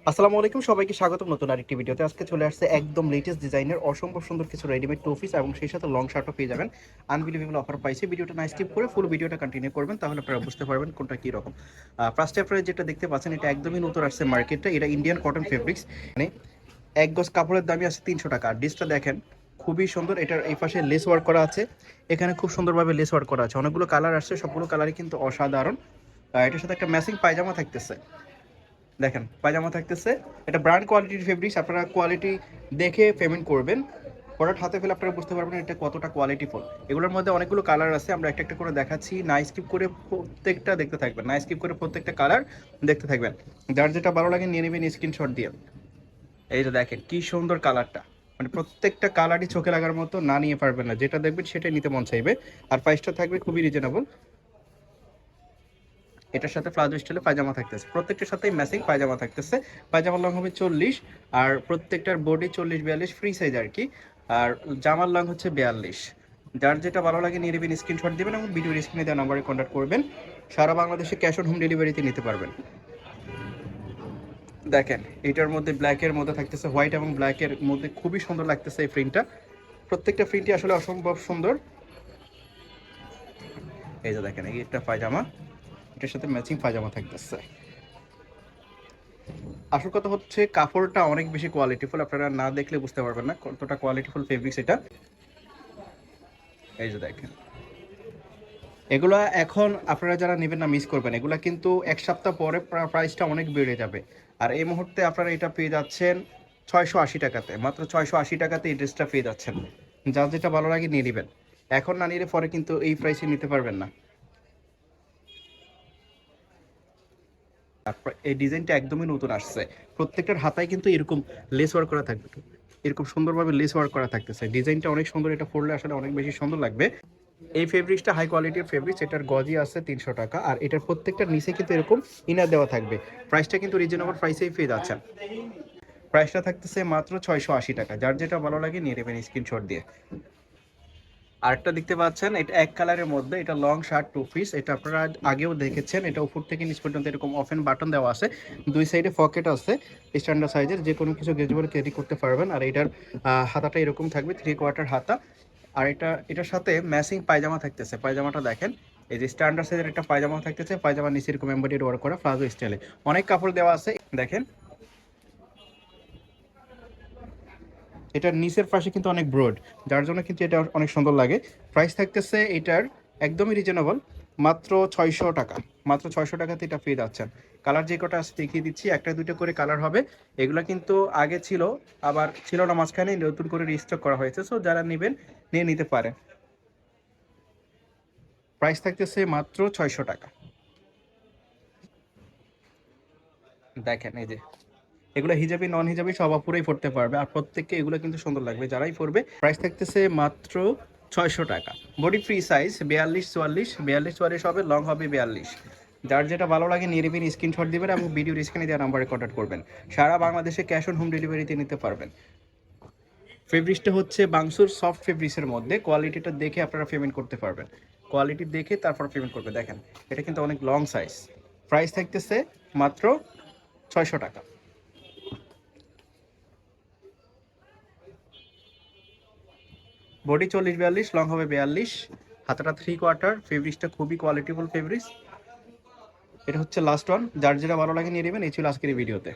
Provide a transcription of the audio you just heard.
আসসালামু আলাইকুম, সবাইকে স্বাগতম নতুন আরেকটি ভিডিওতে। আজকে চলে আসছে একদম লেটেস্ট ডিজাইনের অসম্ভব সুন্দর কিছু রেডিমেড টু পিস এবং সেই সাথে লং শার্টও পেয়ে যাবেন। আনবিলিভেবল অফার পাইছে। ভিডিওটা না স্কিপ করে ফুল ভিডিওটা কন্টিনিউ করবেন, তাহলে আপনারা বুঝতে পারবেন কোনটা কী রকম। ফার্স্টে আপনারা যেটা দেখতে পাচ্ছেন, এটা একদমই নতুন আসছে মার্কেটে। এটা ইন্ডিয়ান কটন ফেব্রিক্স, মানে এক গজ কাপড়ের দামই আছে 300 টাকা। আর ডিসটা দেখেন খুবই সুন্দর। এটার এই পাশে লেস ওয়ার্ক করা আছে, এখানে খুব সুন্দরভাবে লেস ওয়ার্ক করা আছে। অনেকগুলো কালার আসছে, সবগুলো কালারই কিন্তু অসাধারণ। এটার সাথে একটা ম্যাচিং পায়জামা থাকতেছে। দেখেন পায়জামা থাকতেছে, এটা ব্র্যান্ড কোয়ালিটির ফেব্রিক্স। আপনারা কোয়ালিটি দেখে পেমেন্ট করবেন। প্রোডাক্ট হাতে ফেলে আপনারা বুঝতে পারবেন এটা কতটা কোয়ালিটিফুল। এগুলোর মধ্যে অনেকগুলো কালার আছে, আমরা একটা একটা করে দেখাচ্ছি। না স্কিপ করে প্রত্যেকটা দেখতে থাকবেন, না স্কিপ করে প্রত্যেকটা কালার দেখতে থাকবেন। যার যেটা ভালো লাগে নিয়ে নেবেন স্ক্রিনশট দিয়ে। এই যে দেখেন কি সুন্দর কালারটা, মানে প্রত্যেকটা কালারই চোখে লাগার মতো, না নিয়ে পারবেন না। যেটা দেখবেন সেটাই নিতে মন চাইবে। আর প্রাইসটা থাকবে খুবই রিজনেবল। এটার সাথে প্লাজো স্টাইলে পায়জামা থাকতেছে, প্রত্যেকটার সাথেই ম্যাচিং পায়জামা থাকতেছে। পায়জামার লং হবে 40, আর প্রত্যেকটার বডি 40-42 ফ্রি সাইজ আর কি। আর জামার লং হচ্ছে 42। যার যেটা ভালো লাগে নিয়ে নেবেন, স্ক্রিনশট দেবেন এবং ভিডিওর স্ক্রিনে দেওয়া নাম্বারে কন্ট্যাক্ট করবেন। সারা বাংলাদেশে ক্যাশ অন হোম ডেলিভারিতে নিতে পারবেন। দেখেন এটার মধ্যে ব্ল্যাকের মধ্যে থাকতেছে, হোয়াইট এবং ব্ল্যাকের মধ্যে খুবই সুন্দর লাগতেছে এই প্রিন্টটা। প্রত্যেকটা প্রিন্টই আসলে অসম্ভব সুন্দর। এই যে দেখেন এই একটা পায়জামা, এটার সাথে ম্যাচিং পায়জামা থাকতেছে। আসল কথা হচ্ছে কাপড়টা অনেক বেশি কোয়ালিটিফুল, আপনারা না দেখলে বুঝতে পারবেন না কতটা কোয়ালিটিফুল ফেব্রিক্স এটা। এই যে দেখেন এগুলা এখন আপনারা যারা নেবেন না মিস করবেন, এগুলা কিন্তু এক সপ্তাহ পরে প্রাইসটা অনেক বেড়ে যাবে। আর এই মুহূর্তে আপনারা এটা পেয়ে যাচ্ছেন 680 টাকাতে, মাত্র 680 টাকাতে এই ড্রেসটা পেয়ে যাচ্ছেন। যার যেটা ভালো লাগে নিয়ে নেবেন, এখন না নিলে পরে কিন্তু এই প্রাইসে নিতে পারবেন না। তারপর এই ডিজাইনটা একদমই নতুন আসছে, প্রত্যেকটার হাতায় কিন্তু এরকম লেস ওয়ার্ক করা থাকবে, এরকম সুন্দরভাবে লেস ওয়ার্ক করা থাকতেছে। ডিজাইনটা অনেক সুন্দর, এটা পরলে আসলে অনেক বেশি সুন্দর লাগবে। এই ফেব্রিক্সটা হাই কোয়ালিটির ফেব্রিক্স, এটার গজই আছে 300 টাকা। আর এটার প্রত্যেকটার নিচে কিন্তু এরকম ইনার দেওয়া থাকবে। প্রাইসটা কিন্তু রিজনেবল প্রাইসেই পেয়ে যাচ্ছেন। প্রাইসটা থাকতেছে মাত্র 680 টাকা। যার যেটা ভালো লাগে নিয়ে নেবেন স্ক্রিনশট দিয়ে। আরেকটা দেখতে পাচ্ছেন, এটা এক কালারের মধ্যে, এটা লং শার্ট টু পিস। এটা আপনারা আগেও দেখেছেন। এটা উপর থেকে নিচ পর্যন্ত এরকম ওপেন বাটন দেওয়া আছে, দুই সাইডে পকেট আছে স্ট্যান্ডার্ড সাইজের, যে কোনো কিছু গেজবল ক্যারি করতে পারবেন। আর এটার হাতাটা এরকম থাকবে 3/4 হাতা। আর এটার সাথে ম্যাচিং পায়জামা থাকতেছে। পায়জামাটা দেখেন, এই যে স্ট্যান্ডার্ড সাইজের একটা পায়জামা থাকতেছে। পায়জামার নিচে এরকম এমব্রয়ডারি ওয়ার্ক করা প্লাজো স্টাইলে অনেক কাপড় দেওয়া আছে। দেখেন এটার নিচের পাশে কিন্তু অনেক ব্রড, যার জন্য কিন্তু এটা অনেক সুন্দর লাগে। প্রাইস থাকতেছে এটার একদমই রিজনেবল, মাত্র 600 টাকা। মাত্র 600 টাকাতে এটা পেয়ে যাচ্ছেন। কালার যে কটা আছে দেখিয়ে দিচ্ছি, একটা দুইটা করে কালার হবে। এগুলো কিন্তু আগে ছিল, আবার ছিল না মাঝখানে, নতুন করে রিস্টক করা হয়েছে। সো যারা নেবেন নিয়ে নিতে পারে। প্রাইস থাকতেছে মাত্র 600 টাকা। দেখেন এই যে এগুলো হিজাবি নন হিজাবি সব আপুরাই পড়তে পারবে, আর প্রত্যেককে এগুলো কিন্তু সুন্দর লাগবে যারাই পরবে। প্রাইস থাকতেছে মাত্র 600 টাকা। বডি ফ্রি সাইজ 42-44 হবে, লং হবে 42। যার যেটা ভালো লাগে নিয়ে নেবেন, স্ক্রিনশট দিবেন এবং ভিডিওর স্ক্রিনে দেওয়া নাম্বারে কন্ট্যাক্ট করবেন। সারা বাংলাদেশে ক্যাশ অন হোম ডেলিভারিতে নিতে পারবেন। ফেব্রিক্সটা হচ্ছে বাংসুর সফট ফেব্রিক্সের মধ্যে, কোয়ালিটিটা দেখে আপনারা পেমেন্ট করতে পারবেন। কোয়ালিটি দেখে তারপর পেমেন্ট করবে। দেখেন এটা কিন্তু অনেক লং সাইজ। প্রাইস থাকতেছে মাত্র 600 টাকা। বডি 40-42, লং হবে 42, হাতাটা 3/4। ফেব্রিক্সটা খুবই কোয়ালিটিফুল ফেব্রিক্স। এটা হচ্ছে লাস্ট ওয়ান। যার যেটা ভালো লাগে নিয়ে নেবেন। এই ছিল আজকের এই ভিডিওতে।